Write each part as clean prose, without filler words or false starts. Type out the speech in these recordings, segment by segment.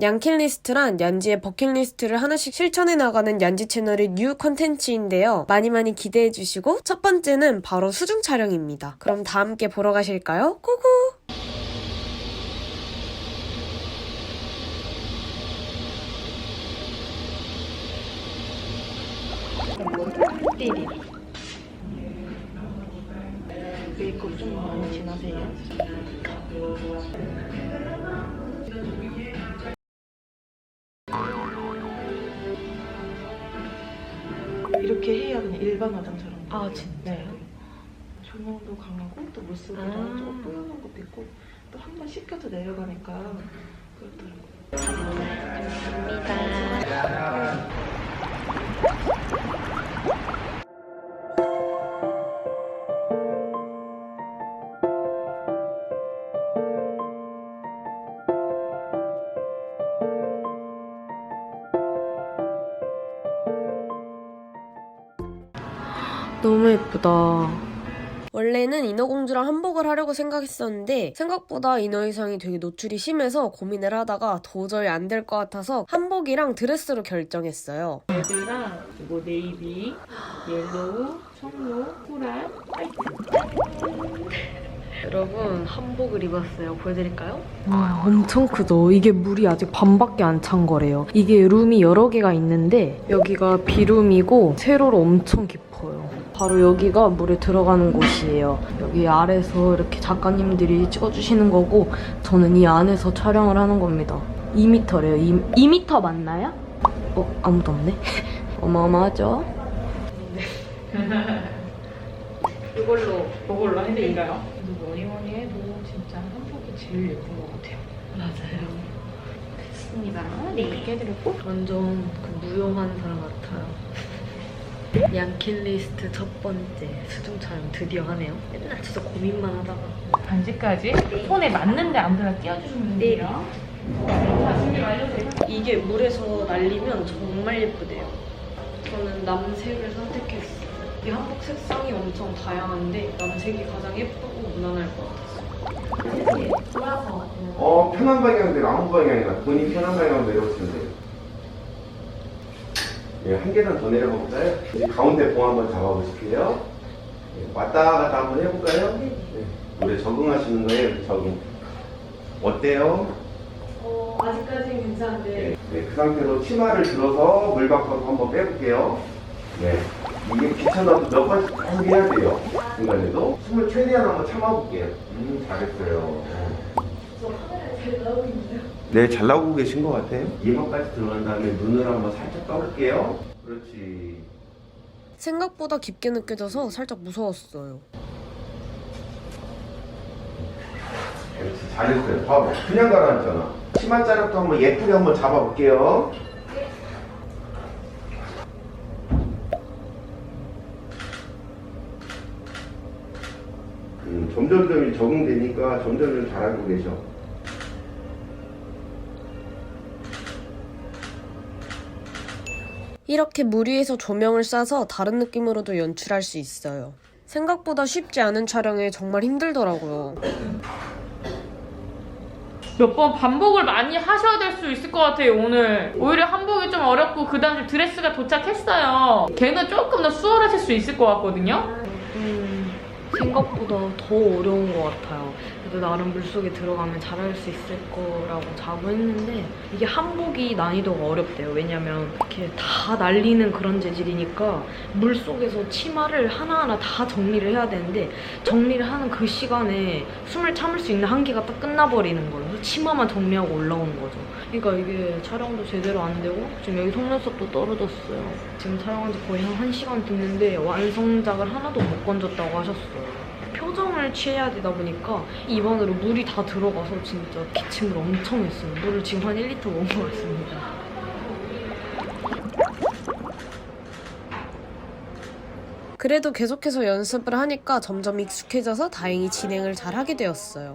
얀킬리스트란 얀지의 버킷리스트를 하나씩 실천해 나가는 얀지 채널의 뉴 컨텐츠인데요. 많이 기대해주시고 첫 번째는 바로 수중 촬영입니다. 그럼 다 함께 보러 가실까요? 고고! 띠리 메이크업 좀 많이 진하세요? 이렇게 해야 그냥 일반 화장처럼. 아 진짜? 네. 조명도 강하고 또 물속에다 조금 뿌여놓은 것도 있고 또 한 번 씻겨도 내려가니까 그렇더라고요. 감사합니다. 너무 예쁘다. 원래는 인어공주랑 한복을 하려고 생각했었는데 생각보다 인어 의상이 되게 노출이 심해서 고민을 하다가 도저히 안 될 것 같아서 한복이랑 드레스로 결정했어요. 레드랑 그리고 네이비, 옐로우, 청로, 코랄, 화이트. 여러분 한복을 입었어요. 보여드릴까요? 와, 엄청 크죠? 이게 물이 아직 반밖에 안 찬 거래요. 이게 룸이 여러 개가 있는데 여기가 B룸이고 세로로 엄청 깊어요. 바로 여기가 물에 들어가는 곳이에요. 여기 아래서 이렇게 작가님들이 찍어주시는 거고 저는 이 안에서 촬영을 하는 겁니다. 2m래요. 2m 맞나요? 아무도 없네. 어마어마하죠? 이걸로 해드릴까요? 뭐니 해도 진짜 한복이 제일 예쁜 것 같아요. 맞아요. 됐습니다. 네, 이렇게 해드렸고 완전 그 무용하는 사람 같아요. 얀킬리스트 첫 번째 수중 촬영 드디어 하네요. 맨날 진짜 고민만 하다가. 반지까지 손에 맞는데 아무데나 띄워주시면 돼요. 이게 물에서 날리면 정말 예쁘대요. 저는 남색을 선택했어요. 이 한복 색상이 엄청 다양한데 남색이 가장 예쁘고 무난할 것 같았어요. 편한 방향대로 아무 방향이나 본인 편한 방향으로 내려오시면 돼요. 예, 한 계단 더 내려가 볼까요? 이제 가운데 봉 한번 잡아보실게요. 예, 왔다 갔다 한번 해볼까요? 네. 물에 적응하시는 거예요, 적응. 어때요? 아직까지는 괜찮은데. 네, 그 상태로 치마를 들어서 물 밖으로 한번 빼볼게요. 네. 이게 귀찮아도 몇 번씩 꼭 해야 돼요. 중간에도. 숨을 최대한 한번 참아볼게요. 잘했어요. 저 카메라에 잘 나오고 있는데요? 네, 잘 나오고 계신 것 같아요. 이마까지 들어간 다음에 눈을 한번 살짝 떠볼게요. 그렇지. 생각보다 깊게 느껴져서 살짝 무서웠어요. 그렇지, 잘했어요. 봐봐, 그냥 가라앉잖아. 치마 자락도 한번 예쁘게 한번 잡아볼게요. 점점 적응되니까 점점 잘하고 계셔. 이렇게 물 위에서 조명을 쏴서 다른 느낌으로도 연출할 수 있어요. 생각보다 쉽지 않은 촬영에 정말 힘들더라고요. 몇 번 반복을 많이 하셔야 될 수 있을 것 같아요, 오늘. 오히려 한복이 좀 어렵고 그 다음에 드레스가 도착했어요. 걔는 조금 더 수월하실 수 있을 것 같거든요. 생각보다 더 어려운 것 같아요. 그래도 나름 물속에 들어가면 잘할 수 있을 거라고 자부했는데 이게 한복이 난이도가 어렵대요. 왜냐면 이렇게 다 날리는 그런 재질이니까 물속에서 치마를 하나하나 다 정리를 해야 되는데 정리를 하는 그 시간에 숨을 참을 수 있는 한계가 딱 끝나버리는 거예요. 그래서 치마만 정리하고 올라오는 거죠. 그러니까 이게 촬영도 제대로 안 되고 지금 여기 속눈썹도 떨어졌어요. 지금 촬영한 지 거의 한 1시간 됐는데 완성작을 하나도 못 건졌다고 하셨어요. 표정을 취해야 되다 보니까 입안으로 물이 다 들어가서 진짜 기침을 엄청 했어요. 물을 지금 한 1리터 먹은 것 같습니다. 그래도 계속해서 연습을 하니까 점점 익숙해져서 다행히 진행을 잘 하게 되었어요.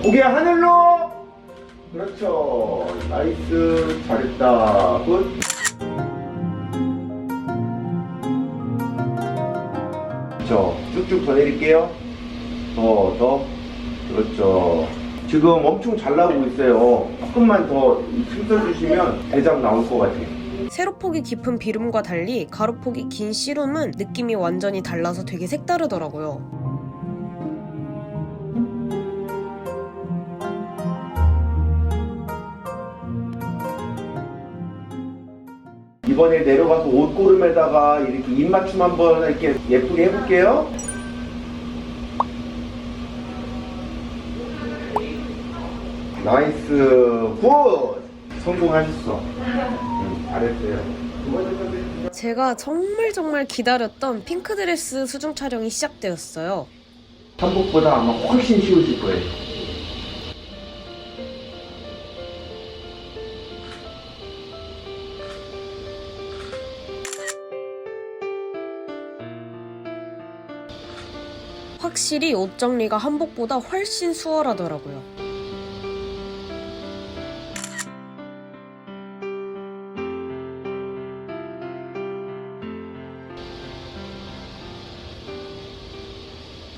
고개 하늘로. 그렇죠. 나이스. 잘했다. 굿. 그렇죠. 쭉쭉 더 내릴게요. 더. 그렇죠. 지금 엄청 잘 나오고 있어요. 조금만 더 힘써주시면 대장 나올 것 같아요. 세로폭이 깊은 비름과 달리 가로폭이 긴 씨름은 느낌이 완전히 달라서 되게 색다르더라고요. 이번에 내려가서 옷고름에다가 이렇게 입맞춤 한번 이렇게 예쁘게 해볼게요. 나이스. 굿. 성공하셨어. 잘했어요. 제가 정말 기다렸던 핑크드레스 수중 촬영이 시작되었어요. 한복보다 아마 훨씬 쉬우실 거예요. 확실히 옷 정리가 한복보다 훨씬 수월하더라고요.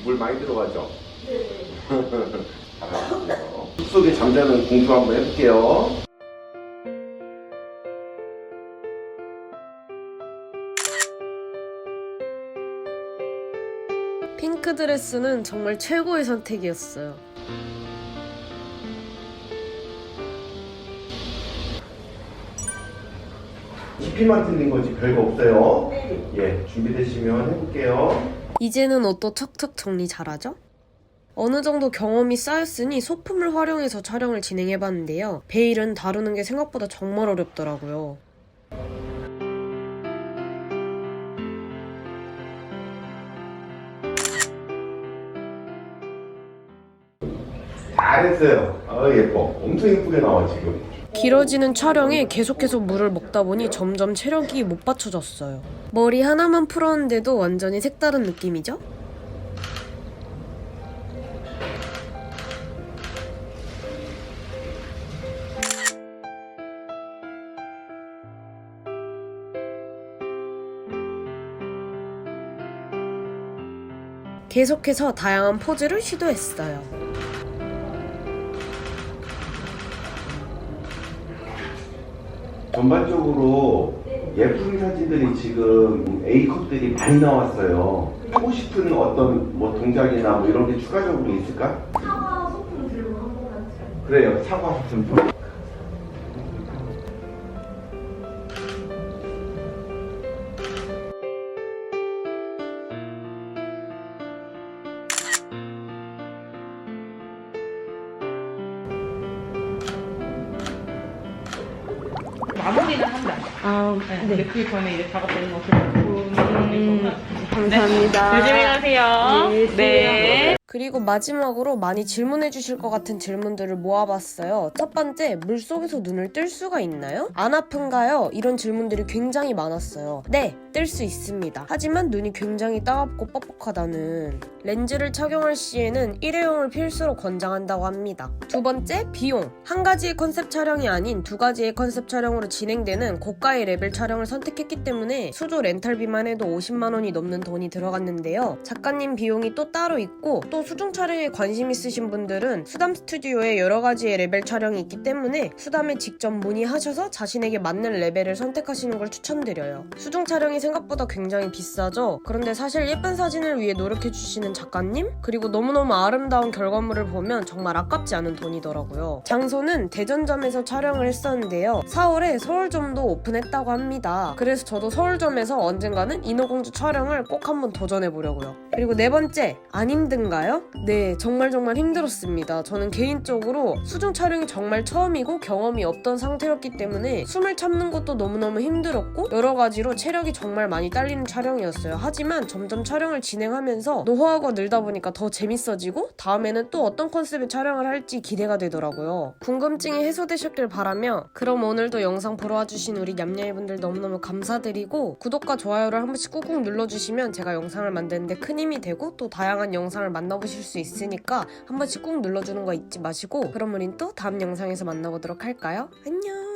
물 많이 들어가죠? 네. 잘하셨어요. 숲속에 잠자는 공주 한번 해볼게요. 핑크 드레스는 정말 최고의 선택이었어요. 깊이만 틀린 거지 별거 없어요. 네. 예, 준비되시면 해볼게요. 이제는 옷도 척척 정리 잘하죠? 어느 정도 경험이 쌓였으니 소품을 활용해서 촬영을 진행해봤는데요. 베일은 다루는 게 생각보다 정말 어렵더라고요. 잘했어요. 예뻐. 엄청 예쁘게 나와 지금. 길어지는 촬영에 계속해서 물을 먹다 보니 점점 체력이 못 받쳐졌어요. 머리 하나만 풀었는데도 완전히 색다른 느낌이죠? 계속해서 다양한 포즈를 시도했어요. 전반적으로 예쁜 사진들이 지금 A컵들이 많이 나왔어요. 하고 싶은 어떤 뭐 동작이나 뭐 이런 게 추가적으로 있을까? 사과 소품 들고 한번 같이. 그래요. 사과 소품 좀. 마무리는 한다. 네. 그 전에 이제 작업되는 거 감사합니다. 조심히 가세요. 네. 그리고 마지막으로 많이 질문해 주실 것 같은 질문들을 모아봤어요. 첫 번째, 물속에서 눈을 뜰 수가 있나요? 안 아픈가요? 이런 질문들이 굉장히 많았어요. 네, 뜰 수 있습니다. 하지만 눈이 굉장히 따갑고 뻑뻑하다는. 렌즈를 착용할 시에는 일회용을 필수로 권장한다고 합니다. 두 번째, 비용. 한 가지의 컨셉 촬영이 아닌 두 가지의 컨셉 촬영으로 진행되는 고가의 레벨 촬영을 선택했기 때문에 수조 렌탈비만 해도 50만 원이 넘는 돈이 들어갔는데요. 작가님 비용이 또 따로 있고 또 수중 촬영에 관심 있으신 분들은 수담 스튜디오에 여러 가지의 레벨 촬영이 있기 때문에 수담에 직접 문의하셔서 자신에게 맞는 레벨을 선택하시는 걸 추천드려요. 수중 촬영이 생각보다 굉장히 비싸죠? 그런데 사실 예쁜 사진을 위해 노력해주시는 작가님? 그리고 너무너무 아름다운 결과물을 보면 정말 아깝지 않은 돈이더라고요. 장소는 대전점에서 촬영을 했었는데요. 4월에 서울점도 오픈했다고 합니다. 그래서 저도 서울점에서 언젠가는 인어공주 촬영을 꼭 한번 도전해보려고요. 그리고 네 번째, 안 힘든가요? 네, 정말 힘들었습니다. 저는 개인적으로 수중 촬영이 정말 처음이고 경험이 없던 상태였기 때문에 숨을 참는 것도 너무너무 힘들었고 여러 가지로 체력이 정말 많이 딸리는 촬영이었어요. 하지만 점점 촬영을 진행하면서 노하우가 늘다 보니까 더 재밌어지고 다음에는 또 어떤 컨셉의 촬영을 할지 기대가 되더라고요. 궁금증이 해소되셨길 바라며 그럼 오늘도 영상 보러 와주신 우리 냠냠이분들 너무너무 감사드리고 구독과 좋아요를 한 번씩 꾹꾹 눌러주시면 제가 영상을 만드는데 큰 힘이 되고 또 다양한 영상을 만나 만나보실 수 있으니까 한 번씩 꾹 눌러주는 거 잊지 마시고, 그럼 우린 또 다음 영상에서 만나보도록 할까요? 안녕.